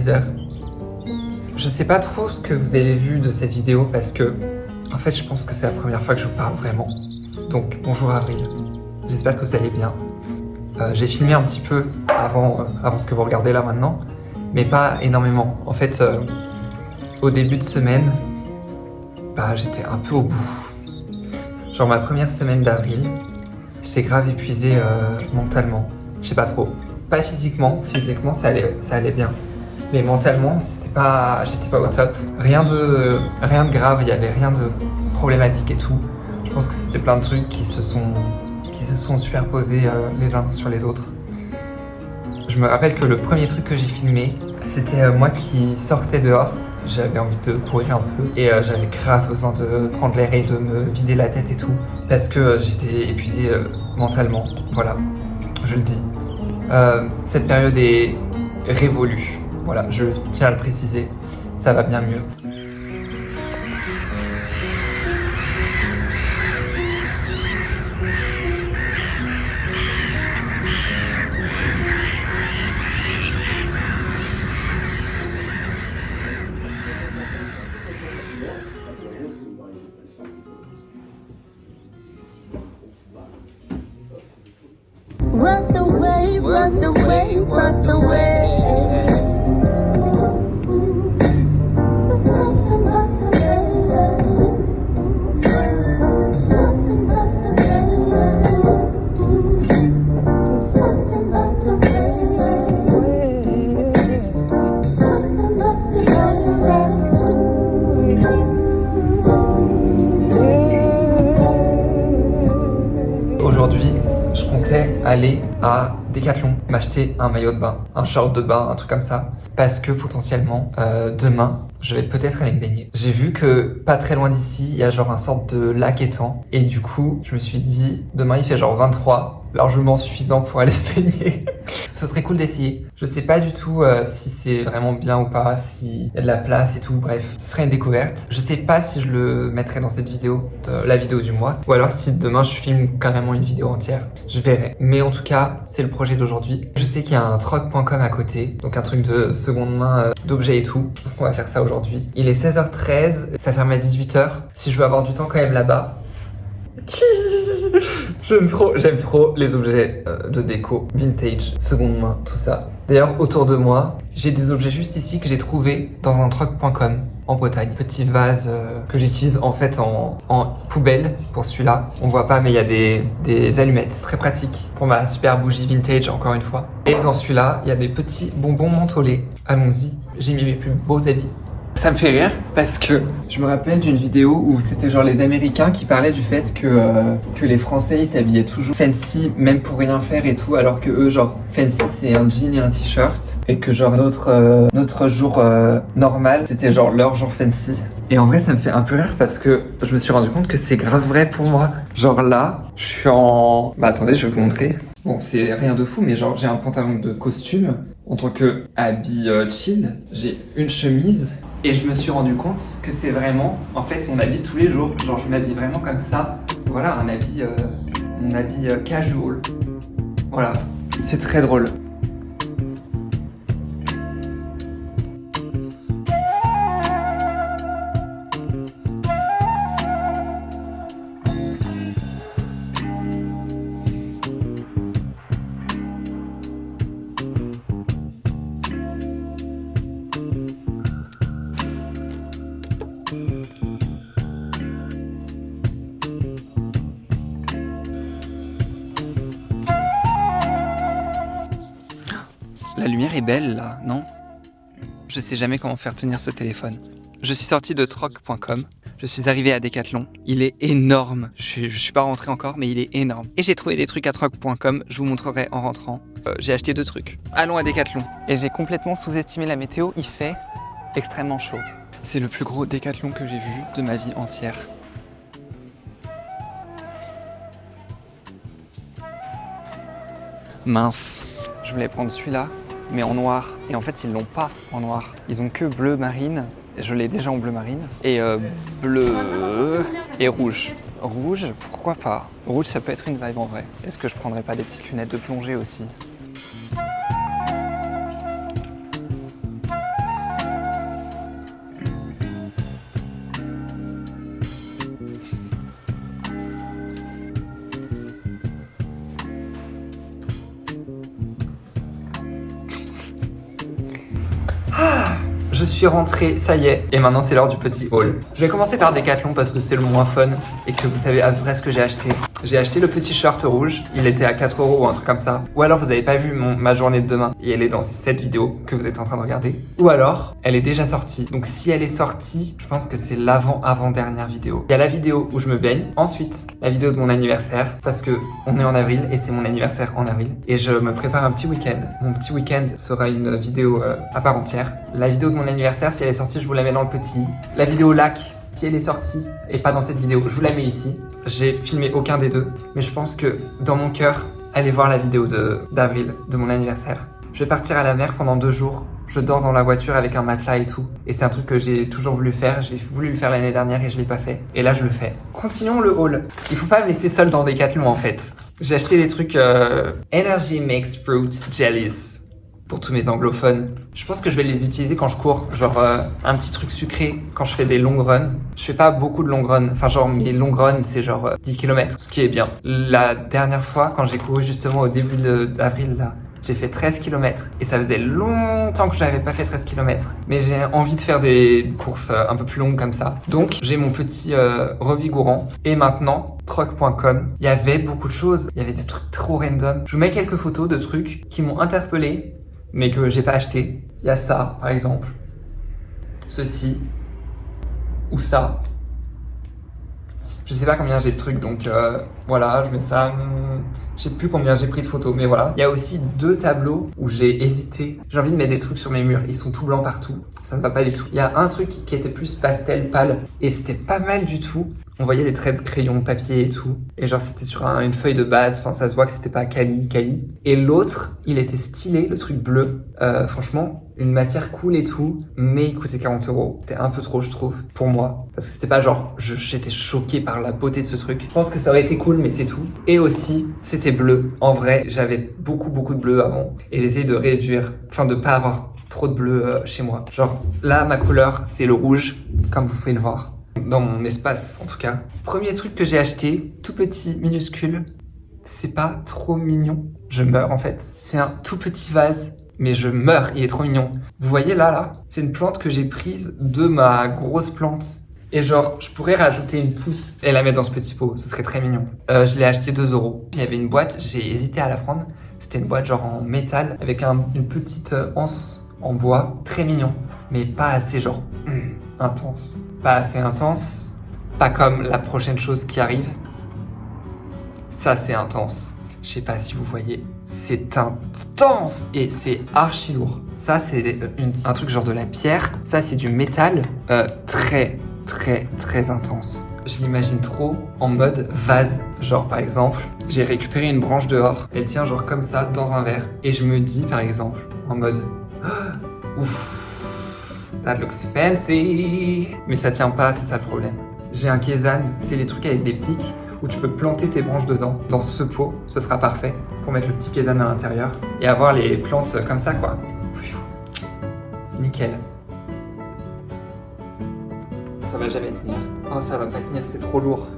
dire. Je sais pas trop ce que vous avez vu de cette vidéo parce que, en fait, je pense que c'est la première fois que je vous parle vraiment. Donc, bonjour Avril. J'espère que vous allez bien. J'ai filmé un petit peu avant ce que vous regardez là maintenant, mais pas énormément. En fait, au début de semaine, j'étais un peu au bout. Genre ma première semaine d'avril, j'étais grave épuisé mentalement. Je sais pas trop. Pas physiquement ça allait bien. Mais mentalement, j'étais pas au top. Rien de grave, il y avait rien de problématique et tout. Je pense que c'était plein de trucs qui se sont superposés les uns sur les autres. Je me rappelle que le premier truc que j'ai filmé, c'était moi qui sortais dehors. J'avais envie de courir un peu et j'avais grave besoin de prendre l'air et de me vider la tête et tout. Parce que j'étais épuisé mentalement. Voilà, je le dis. Cette période est révolue. Voilà, je tiens à le préciser. Ça va bien mieux. Run away, run away, run away. Something about the something about the something about the something about Aujourd'hui, je comptais aller à Decathlon, m'acheter un maillot de bain, un short de bain, un truc comme ça. Parce que potentiellement, demain, je vais peut-être aller me baigner. J'ai vu que pas très loin d'ici, il y a genre un sorte de lac étang. Et du coup, je me suis dit, demain il fait genre 23, largement suffisant pour aller se baigner. Ce serait cool d'essayer. Je sais pas du tout si c'est vraiment bien ou pas, s'il y a de la place et tout, bref. Ce serait une découverte. Je sais pas si je le mettrai dans cette vidéo, la vidéo du mois, ou alors si demain je filme carrément une vidéo entière. Je verrai. Mais en tout cas, c'est le projet d'aujourd'hui. Je sais qu'il y a un troc.com à côté, donc un truc de seconde main d'objets et tout. Je pense qu'on va faire ça aujourd'hui. Il est 16h13, ça ferme à 18h. Si je veux avoir du temps quand même là-bas. J'aime trop les objets de déco, vintage, seconde main, tout ça. D'ailleurs, autour de moi, j'ai des objets juste ici que j'ai trouvés dans un troc.com en Bretagne. Petit vase que j'utilise en fait en poubelle pour celui-là. On voit pas mais il y a des allumettes. Très pratique pour ma super bougie vintage encore une fois. Et dans celui-là, il y a des petits bonbons mentholés. Allons-y, j'ai mis mes plus beaux habits. Ça me fait rire parce que je me rappelle d'une vidéo où c'était genre les Américains qui parlaient du fait que les Français ils s'habillaient toujours fancy même pour rien faire et tout, alors que eux genre fancy c'est un jean et un t-shirt et que genre notre jour normal c'était genre leur jour fancy. Et en vrai ça me fait un peu rire parce que je me suis rendu compte que c'est grave vrai pour moi. Genre là je suis en... attendez je vais vous montrer. Bon c'est rien de fou mais genre j'ai un pantalon de costume en tant que habit chill. J'ai une chemise. Et je me suis rendu compte que c'est vraiment, en fait, mon habit tous les jours. Genre, je m'habille vraiment comme ça. Voilà, mon habit casual. Voilà, c'est très drôle. La lumière est belle là, non? Je sais jamais comment faire tenir ce téléphone. Je suis sorti de troc.com, je suis arrivé à Decathlon. Il est énorme, je suis pas rentré encore mais il est énorme. Et j'ai trouvé des trucs à troc.com, je vous montrerai en rentrant. J'ai acheté 2 trucs. Allons à Decathlon. Et j'ai complètement sous-estimé la météo, il fait extrêmement chaud. C'est le plus gros Decathlon que j'ai vu de ma vie entière. Mince. Je voulais prendre celui-là, mais en noir. Et en fait, ils l'ont pas en noir. Ils ont que bleu marine. Je l'ai déjà en bleu marine. Et bleu et rouge. Rouge, pourquoi pas? Rouge, ça peut être une vibe en vrai. Est-ce que je prendrais pas des petites lunettes de plongée aussi? je suis rentrée, ça y est. Et maintenant, c'est l'heure du petit haul. Je vais commencer par Decathlon parce que c'est le moins fun et que vous savez à peu près ce que j'ai acheté. J'ai acheté le petit short rouge. Il était à 4 € ou un truc comme ça. Ou alors, vous avez pas vu ma journée de demain et elle est dans cette vidéo que vous êtes en train de regarder. Ou alors, elle est déjà sortie. Donc, si elle est sortie, je pense que c'est l'avant-avant-dernière vidéo. Il y a la vidéo où je me baigne. Ensuite, la vidéo de mon anniversaire parce que on est en avril et c'est mon anniversaire en avril. Et je me prépare un petit week-end. Mon petit week-end sera une vidéo à part entière. La vidéo de mon anniversaire, si elle est sortie, je vous la mets dans le petit. La vidéo lac, si elle est sortie et pas dans cette vidéo, je vous la mets ici. J'ai filmé aucun des deux, mais je pense que dans mon cœur, allez voir la vidéo d'avril de mon anniversaire. Je vais partir à la mer pendant 2 jours. Je dors dans la voiture avec un matelas et tout. Et c'est un truc que j'ai toujours voulu faire. J'ai voulu le faire l'année dernière et je l'ai pas fait. Et là, je le fais. Continuons le haul. Il faut pas me laisser seul dans Decathlon en fait. J'ai acheté des trucs Energy Mix Fruit Jellies. Pour tous mes anglophones. Je pense que je vais les utiliser quand je cours. Genre un petit truc sucré quand je fais des long runs. Je fais pas beaucoup de long runs. Enfin genre mes long runs c'est genre 10 km. Ce qui est bien. La dernière fois quand j'ai couru justement au début d'avril là. J'ai fait 13 km et ça faisait longtemps que je n'avais pas fait 13 km. Mais j'ai envie de faire des courses un peu plus longues comme ça. Donc j'ai mon petit revigorant. Et maintenant, truck.com, il y avait beaucoup de choses. Il y avait des trucs trop random. Je vous mets quelques photos de trucs qui m'ont interpellé mais que j'ai pas acheté. Il y a ça par exemple. Ceci. Ou ça. Je sais pas combien j'ai de trucs, donc voilà, je mets ça. Je sais plus combien j'ai pris de photos, mais voilà. Il y a aussi 2 tableaux où j'ai hésité. J'ai envie de mettre des trucs sur mes murs, ils sont tout blancs partout. Ça ne va pas du tout. Il y a un truc qui était plus pastel pâle et c'était pas mal du tout. On voyait les traits de crayon, papier et tout. Et genre c'était sur une feuille de base, enfin ça se voit que c'était pas quali. Et l'autre, il était stylé, le truc bleu. Franchement, une matière cool et tout, mais il coûtait 40 €. C'était un peu trop, je trouve, pour moi. Parce que c'était pas genre, j'étais choqué par la beauté de ce truc. Je pense que ça aurait été cool, mais c'est tout. Et aussi, c'était bleu. En vrai, j'avais beaucoup de bleu avant. Et j'ai essayé de réduire, enfin de pas avoir trop de bleu chez moi. Genre, là, ma couleur, c'est le rouge, comme vous pouvez le voir. Dans mon espace, en tout cas. Premier truc que j'ai acheté, tout petit, minuscule. C'est pas trop mignon. Je meurs, en fait. C'est un tout petit vase. Mais je meurs, il est trop mignon. Vous voyez là, c'est une plante que j'ai prise de ma grosse plante. Et genre, je pourrais rajouter une pousse et la mettre dans ce petit pot, ce serait très mignon. Je l'ai acheté 2 €. Puis il y avait une boîte, j'ai hésité à la prendre. C'était une boîte genre en métal, avec une petite anse en bois, très mignon. Mais pas assez genre intense. Pas assez intense, pas comme la prochaine chose qui arrive. Ça c'est intense. Je sais pas si vous voyez, c'est intense et c'est archi lourd. Ça c'est un truc genre de la pierre, ça c'est du métal très intense. Je l'imagine trop en mode vase. Genre par exemple, j'ai récupéré une branche dehors, elle tient genre comme ça dans un verre. Et je me dis par exemple, en mode ouf, that looks fancy. Mais ça tient pas, c'est ça le problème. J'ai un kézan, c'est les trucs avec des pics où tu peux planter tes branches dedans. Dans ce pot, ce sera parfait pour mettre le petit kézan à l'intérieur et avoir les plantes comme ça quoi. Nickel. Ça va jamais tenir. Oh, ça va pas tenir, c'est trop lourd.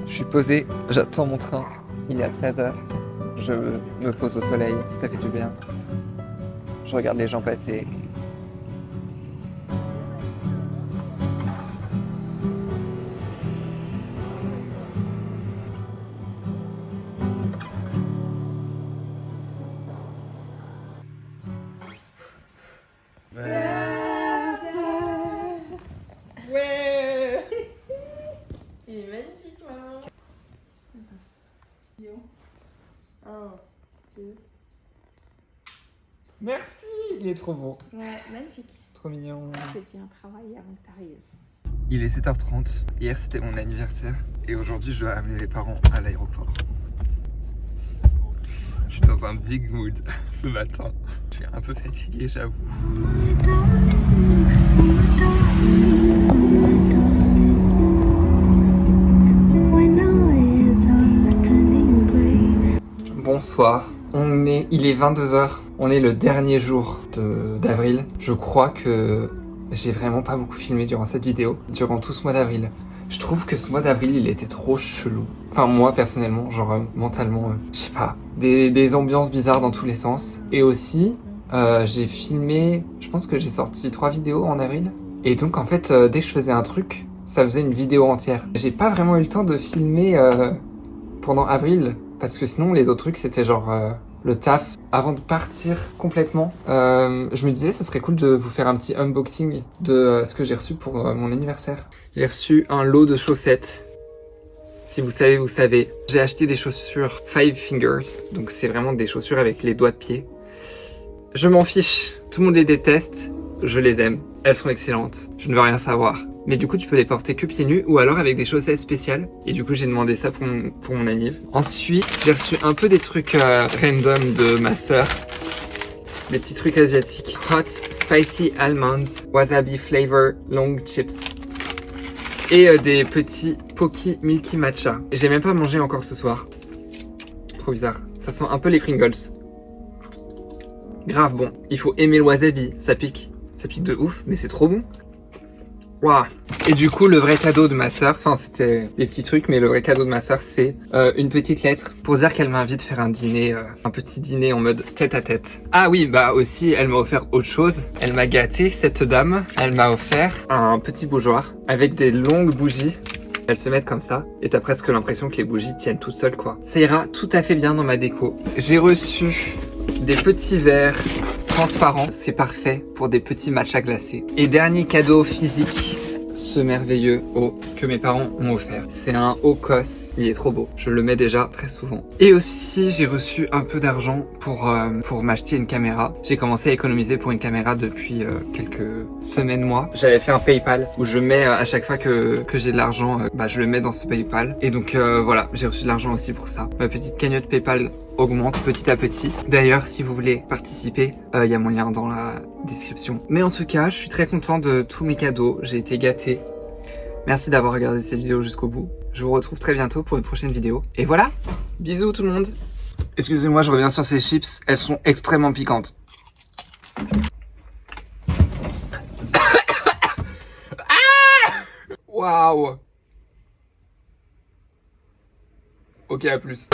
Je suis posé, j'attends mon train. Il est à 13h. Je me pose au soleil, ça fait du bien. Je regarde les gens passer. Ouais. Il est magnifique, maman. Il est où? 1, 2. Merci, il est trop beau. Ouais, magnifique. Trop mignon. J'ai fait un travail avant que t'arrives. Il est 7h30. Hier, c'était mon anniversaire. Et aujourd'hui, je dois amener les parents à l'aéroport. Je suis dans un big mood ce matin. Je suis un peu fatigué, j'avoue. Bonsoir. Il est 22h. On est le dernier jour d'avril. Je crois que j'ai vraiment pas beaucoup filmé durant cette vidéo, durant tout ce mois d'avril. Je trouve que ce mois d'avril, il était trop chelou. Enfin, moi, personnellement, genre, mentalement, je sais pas. Des ambiances bizarres dans tous les sens. Et aussi, j'ai filmé, je pense que j'ai sorti 3 vidéos en avril. Et donc, en fait, dès que je faisais un truc, ça faisait une vidéo entière. J'ai pas vraiment eu le temps de filmer pendant avril, parce que sinon, les autres trucs, c'était genre le taf. Avant de partir complètement, je me disais, ce serait cool de vous faire un petit unboxing de ce que j'ai reçu pour mon anniversaire. J'ai reçu un lot de chaussettes. Si vous savez, vous savez. J'ai acheté des chaussures 5 Fingers, donc c'est vraiment des chaussures avec les doigts de pied. Je m'en fiche, tout le monde les déteste, je les aime. Elles sont excellentes, je ne veux rien savoir. Mais du coup, tu peux les porter que pieds nus ou alors avec des chaussettes spéciales. Et du coup, j'ai demandé ça pour mon anniv. Ensuite, j'ai reçu un peu des trucs random de ma sœur. Des petits trucs asiatiques. Hot Spicy Almonds, Wasabi Flavor Long Chips. Et des petits Pocky Milky Matcha. J'ai même pas mangé encore ce soir. Trop bizarre. Ça sent un peu les Pringles. Grave bon. Il faut aimer le wasabi. Ça pique. Ça pique de ouf, mais c'est trop bon. Waouh. Et du coup, le vrai cadeau de ma sœur, enfin c'était des petits trucs, mais le vrai cadeau de ma sœur, c'est une petite lettre pour dire qu'elle m'invite faire un dîner, un petit dîner en mode tête à tête. Ah oui, bah aussi, elle m'a offert autre chose. Elle m'a gâté, cette dame. Elle m'a offert un petit bougeoir avec des longues bougies. Elles se mettent comme ça, et t'as presque l'impression que les bougies tiennent toutes seules, quoi. Ça ira tout à fait bien dans ma déco. J'ai reçu des petits verres transparent, c'est parfait pour des petits matchas glacés. Et dernier cadeau physique, ce merveilleux haut que mes parents m'ont offert. C'est un haut COS, il est trop beau. Je le mets déjà très souvent. Et aussi, j'ai reçu un peu d'argent pour m'acheter une caméra. J'ai commencé à économiser pour une caméra depuis quelques semaines, mois. J'avais fait un PayPal où je mets à chaque fois que j'ai de l'argent, je le mets dans ce PayPal. Et donc voilà, j'ai reçu de l'argent aussi pour ça. Ma petite cagnotte PayPal augmente petit à petit. D'ailleurs, si vous voulez participer, il y a mon lien dans la description. Mais en tout cas, je suis très content de tous mes cadeaux. J'ai été gâté. Merci d'avoir regardé cette vidéo jusqu'au bout. Je vous retrouve très bientôt pour une prochaine vidéo. Et voilà, bisous tout le monde. Excusez-moi, je reviens sur ces chips. Elles sont extrêmement piquantes. Waouh. Ok, à plus.